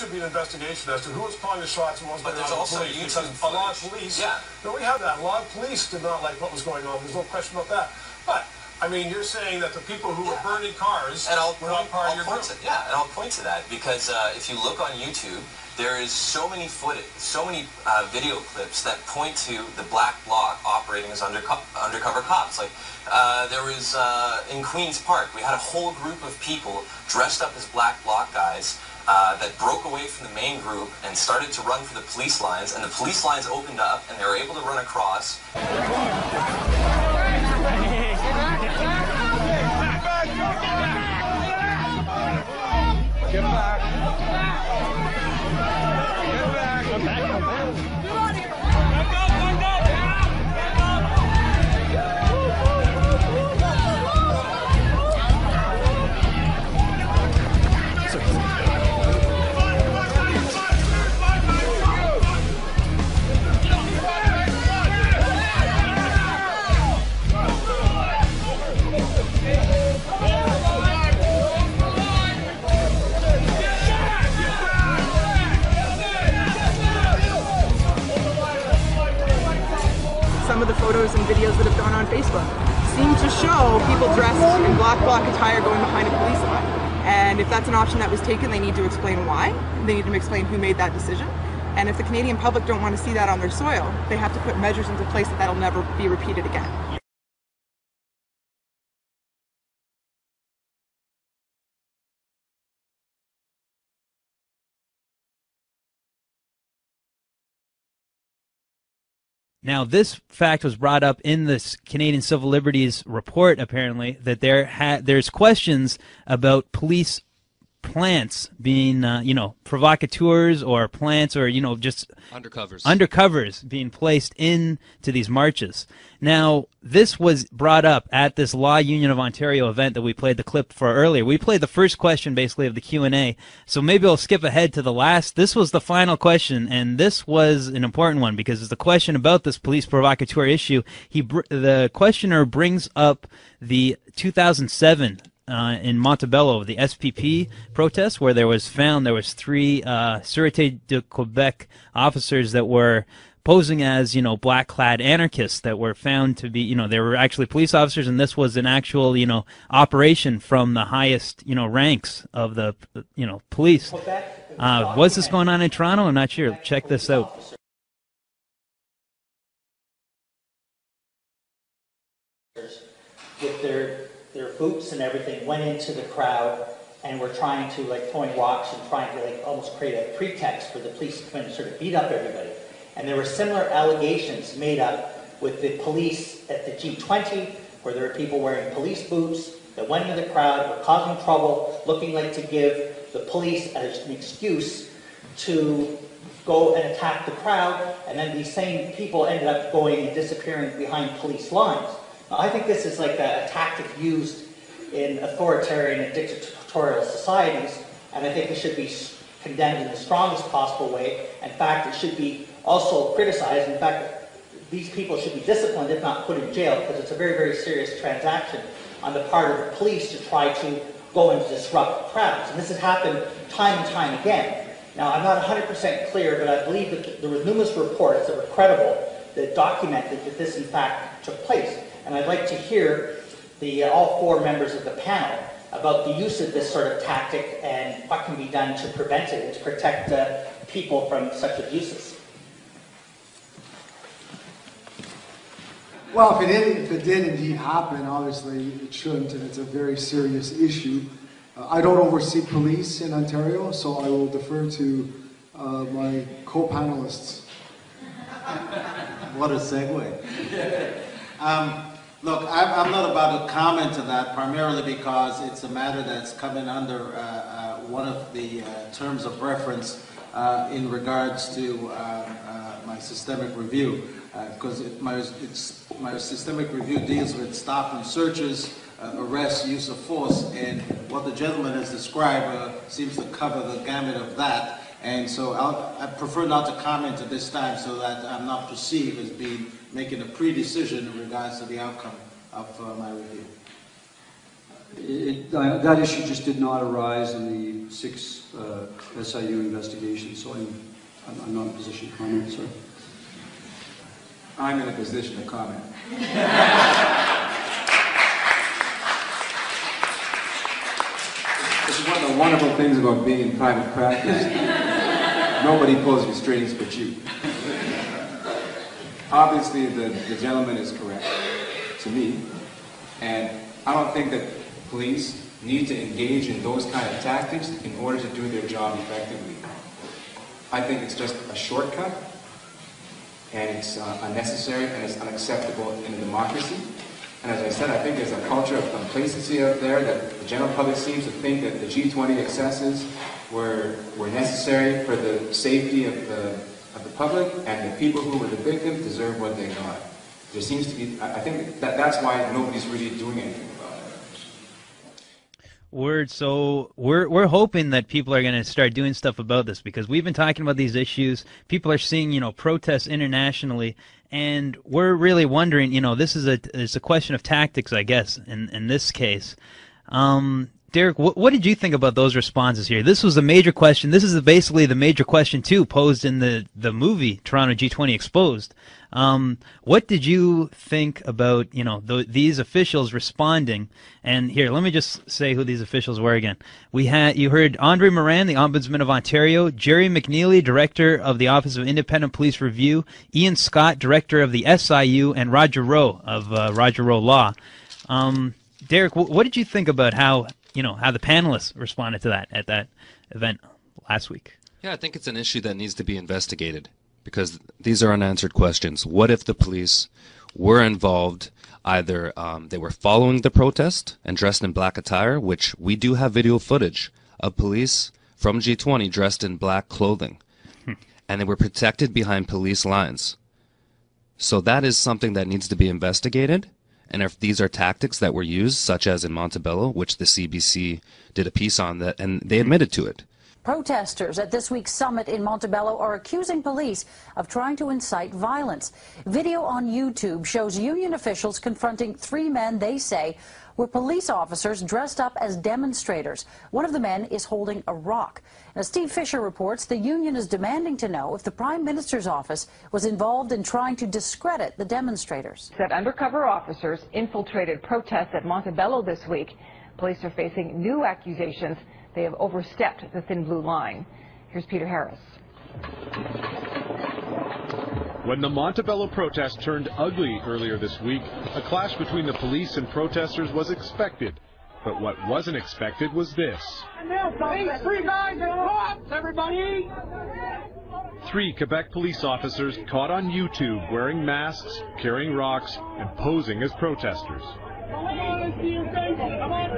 should be an investigation as to who was calling the shots and what was going on. But there's also YouTube footage. A lot of police. Yeah. No, we have that. A lot of police did not like what was going on. There's no question about that. But I mean, you're saying that the people who were burning cars were not part of your group. Yeah, and I'll point to that because if you look on YouTube, there is so many video clips that point to the black bloc operating as undercover cops. Like there was in Queen's Park, we had a whole group of people dressed up as black bloc guys that broke away from the main group and started to run for the police lines, and the police lines opened up and they were able to run across. Get back. Some of the photos and videos that have gone on Facebook seem to show people dressed in black bloc attire going behind a police line. And if that's an option that was taken, they need to explain why. They need to explain who made that decision. And if the Canadian public don't want to see that on their soil, they have to put measures into place that that'll never be repeated again. Now, this fact was brought up in this Canadian Civil Liberties report, apparently, that there's questions about police plants being, provocateurs or plants or, just undercovers being placed into these marches. Now, this was brought up at this Law Union of Ontario event that we played the clip for earlier. We played the first question, basically, of the Q&A, so maybe I'll skip ahead to the last. This was the final question, and this was an important one because it's the question about this police provocateur issue. The questioner brings up the 2007 in Montebello, the SPP protest, where there was three Sûreté de Quebec officers that were posing as, black-clad anarchists that were found to be, they were actually police officers, and this was an actual, operation from the highest, ranks of the, police. Was this going on in Toronto? I'm not sure. Check this out. With their boots and everything, went into the crowd and were trying to, throwing rocks and trying to, almost create a pretext for the police to come in and sort of beat up everybody. And there were similar allegations made up with the police at the G20, where there were people wearing police boots that went into the crowd, were causing trouble, looking like to give the police as an excuse to go and attack the crowd, and then these same people ended up going and disappearing behind police lines. Now, I think this is like a tactic used in authoritarian and dictatorial societies, and I think it should be condemned in the strongest possible way. In fact, it should be also criticized. In fact, these people should be disciplined, if not put in jail, because it's a very, very serious transaction on the part of the police to try to go and disrupt crowds. And this has happened time and time again. Now, I'm not 100% clear, but I believe that there were numerous reports that were credible that documented that this, in fact, took place. And I'd like to hear all four members of the panel about the use of this sort of tactic and what can be done to prevent it and to protect people from such abuses. Well, if it did indeed happen, obviously it shouldn't, and it's a very serious issue. I don't oversee police in Ontario, so I will defer to my co-panelists. What a segue. Look, I'm not about to comment to that, primarily because it's a matter that's coming under one of the terms of reference in regards to my systemic review, because my systemic review deals with stop and searches, arrest, use of force, and what the gentleman has described seems to cover the gamut of that. And so I prefer not to comment at this time so that I'm not perceived as making a pre-decision in regards to the outcome of my review. That issue just did not arise in the 6 SIU investigation, so I'm not in a position to comment, sir. I'm in a position to comment. This is one of the wonderful things about being in private practice. Nobody pulls restraints but you. Obviously, the gentleman is correct, to me, and I don't think that police need to engage in those kind of tactics in order to do their job effectively. I think it's just a shortcut, and it's unnecessary, and it's unacceptable in a democracy. And as I said, I think there's a culture of complacency out there that the general public seems to think that the G20 excesses were necessary for the safety of the public, and the people who were the victims deserve what they got. There seems to be, I think that's why nobody's really doing anything about it. We're hoping that people are going to start doing stuff about this, because we've been talking about these issues. People are seeing, protests internationally, and we're really wondering, this is a question of tactics, I guess, in this case. Derek, what did you think about those responses here? This was a major question. This is basically the major question, too, posed in the movie Toronto G20 Exposed. What did you think about, these officials responding? And here, let me just say who these officials were again. You heard Andre Moran, the Ombudsman of Ontario, Jerry McNeely, Director of the Office of Independent Police Review, Ian Scott, Director of the SIU, and Roger Rowe of Roger Rowe Law. Derek, what did you think about how the panelists responded to that at that event last week? Yeah, I think it's an issue that needs to be investigated, because these are unanswered questions. What if the police were involved, either they were following the protest and dressed in black attire, which we do have video footage of police from G20 dressed in black clothing, and they were protected behind police lines. So that is something that needs to be investigated. And if these are tactics that were used, such as in Montebello, which the CBC did a piece on that, and they admitted to it. Protesters at this week's summit in Montebello are accusing police of trying to incite violence. Video on YouTube shows union officials confronting 3 men they say were police officers dressed up as demonstrators. One of the men is holding a rock. Now, Steve Fisher reports the union is demanding to know if the Prime Minister's office was involved in trying to discredit the demonstrators. That undercover officers infiltrated protests at Montebello this week. Police are facing new accusations they have overstepped the thin blue line. Here's Peter Harris. When the Montebello protest turned ugly earlier this week, a clash between the police and protesters was expected. But what wasn't expected was this. 3 Quebec police officers caught on YouTube wearing masks, carrying rocks, and posing as protesters.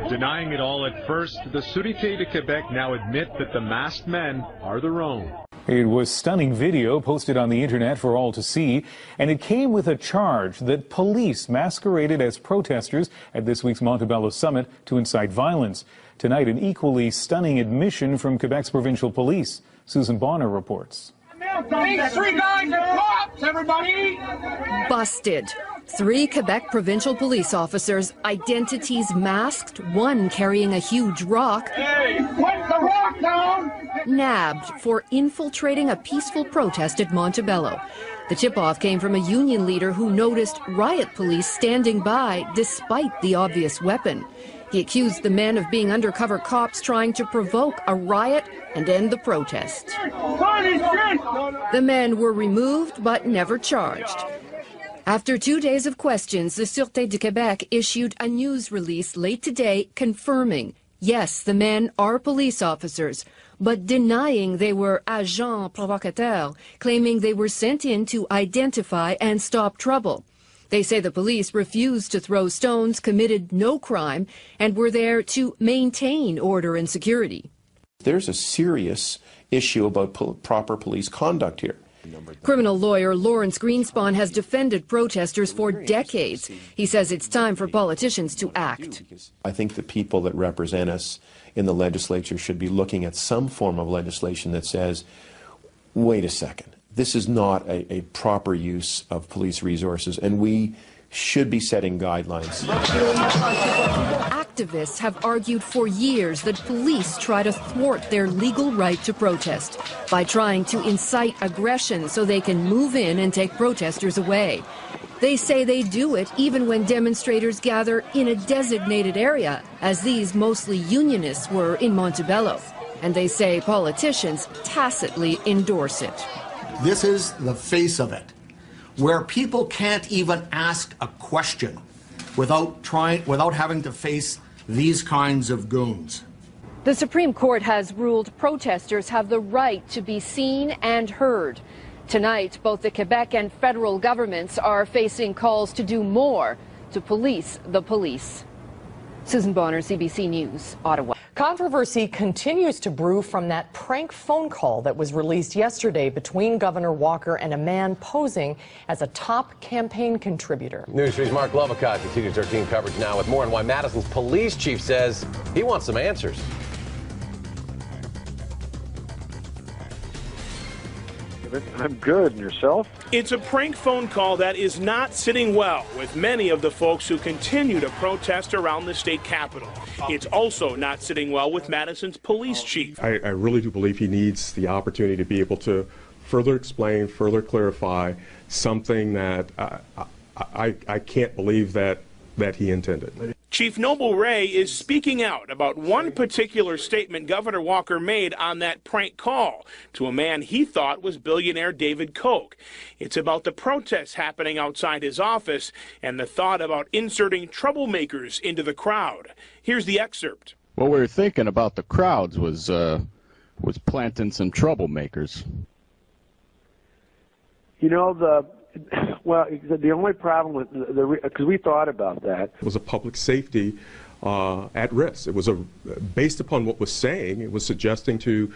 Denying it all at first, the Sûreté de Québec now admit that the masked men are their own. It was stunning video posted on the internet for all to see, and it came with a charge that police masqueraded as protesters at this week's Montebello summit to incite violence. Tonight, an equally stunning admission from Quebec's provincial police. Susan Bonner reports. These 3 guys are cops, everybody! Busted. 3 Quebec provincial police officers, identities masked, one carrying a huge rock, Hey, put the rock down! Nabbed for infiltrating a peaceful protest at Montebello. The tip-off came from a union leader who noticed riot police standing by despite the obvious weapon. He accused the men of being undercover cops trying to provoke a riot and end the protest. The men were removed but never charged. After 2 days of questions, the Sûreté de Québec issued a news release late today confirming, yes, the men are police officers, but denying they were agents provocateurs, claiming they were sent in to identify and stop trouble. They say the police refused to throw stones, committed no crime, and were there to maintain order and security. There's a serious issue about proper police conduct here. Criminal lawyer Lawrence Greenspan has defended protesters for decades. He says it's time for politicians to act. I think the people that represent us in the legislature should be looking at some form of legislation that says, wait a second, this is not a proper use of police resources, and we should be setting guidelines. activists have argued for years that police try to thwart their legal right to protest by trying to incite aggression so they can move in and take protesters away. They say they do it even when demonstrators gather in a designated area, as these mostly unionists were in Montebello. And they say politicians tacitly endorse it. This is the face of it, where people can't even ask a question without having to face these kinds of goons. The Supreme Court has ruled protesters have the right to be seen and heard. Tonight, both the Quebec and federal governments are facing calls to do more to police the police. Susan Bonner, CBC News, Ottawa. Controversy continues to brew from that prank phone call that was released yesterday between Governor Walker and a man posing as a top campaign contributor. News 3's Mark Lovacott continues our team coverage now with more on why Madison's police chief says he wants some answers. I'm good. And yourself? It's a prank phone call that is not sitting well with many of the folks who continue to protest around the state capitol. It's also not sitting well with Madison's police chief. I really do believe he needs the opportunity to be able to further explain, further clarify something that I can't believe that he intended. Chief Noble Ray is speaking out about one particular statement Governor Walker made on that prank call to a man he thought was billionaire David Koch. It's about the protests happening outside his office and the thought about inserting troublemakers into the crowd. Here's the excerpt. What we were thinking about the crowds was planting some troublemakers. You know, the only problem with because we thought about that. It was a public safety at risk. It was based upon what was saying. It was suggesting to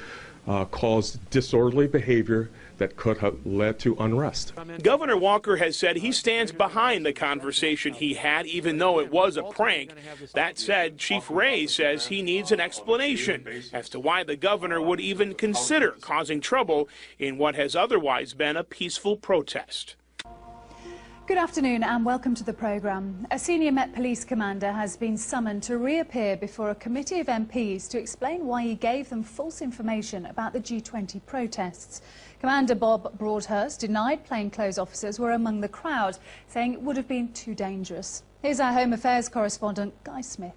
cause disorderly behavior that could have led to unrest. Governor Walker has said he stands behind the conversation he had, even though it was a prank. That said, Chief Ray says he needs an explanation as to why the governor would even consider causing trouble in what has otherwise been a peaceful protest. Good afternoon and welcome to the programme. A senior Met Police commander has been summoned to reappear before a committee of MPs to explain why he gave them false information about the G20 protests. Commander Bob Broadhurst denied plainclothes officers were among the crowd, saying it would have been too dangerous. Here's our Home Affairs correspondent, Guy Smith.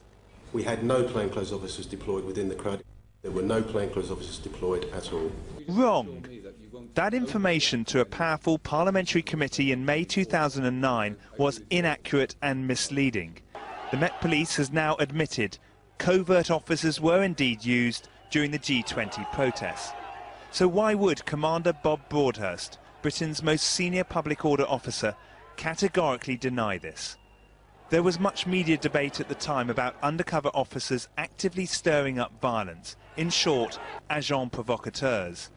We had no plainclothes officers deployed within the crowd. There were no plainclothes officers deployed at all. Wrong. That information to a powerful parliamentary committee in May 2009 was inaccurate and misleading. The Met Police has now admitted covert officers were indeed used during the G20 protests. So why would Commander Bob Broadhurst, Britain's most senior public order officer, categorically deny this? There was much media debate at the time about undercover officers actively stirring up violence, in short, agents provocateurs.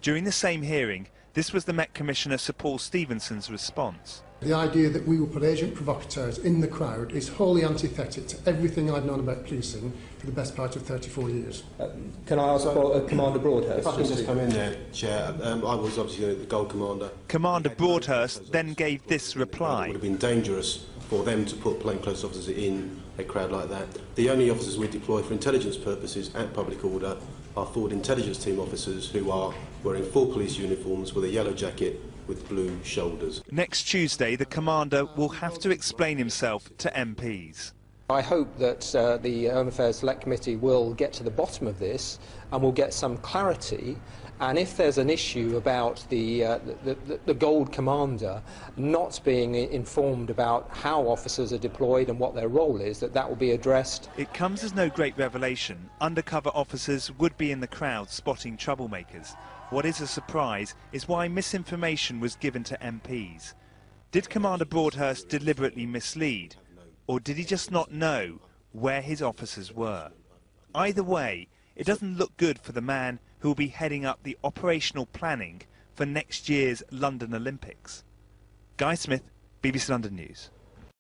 During the same hearing, this was the Met Commissioner Sir Paul Stevenson's response. The idea that we will put agent provocateurs in the crowd is wholly antithetic to everything I've known about policing for the best part of 34 years. Can I ask Commander Broadhurst? If I can just come in there, Chair. I was obviously the Gold Commander. Commander Broadhurst then gave this reply. It would have been dangerous for them to put plainclothes officers in a crowd like that. The only officers we deploy for intelligence purposes and public order are forward intelligence team officers who are wearing full police uniforms with a yellow jacket with blue shoulders. Next Tuesday, the commander will have to explain himself to MPs. I hope that the Home Affairs Select Committee will get to the bottom of this and will get some clarity. And if there's an issue about the Gold Commander not being informed about how officers are deployed and what their role is, that will be addressed. It comes as no great revelation. Undercover officers would be in the crowd spotting troublemakers. What is a surprise is why misinformation was given to MPs. Did Commander Broadhurst deliberately mislead? Or did he just not know where his officers were? Either way, it doesn't look good for the man who will be heading up the operational planning for next year's London Olympics. Guy Smith, BBC London News.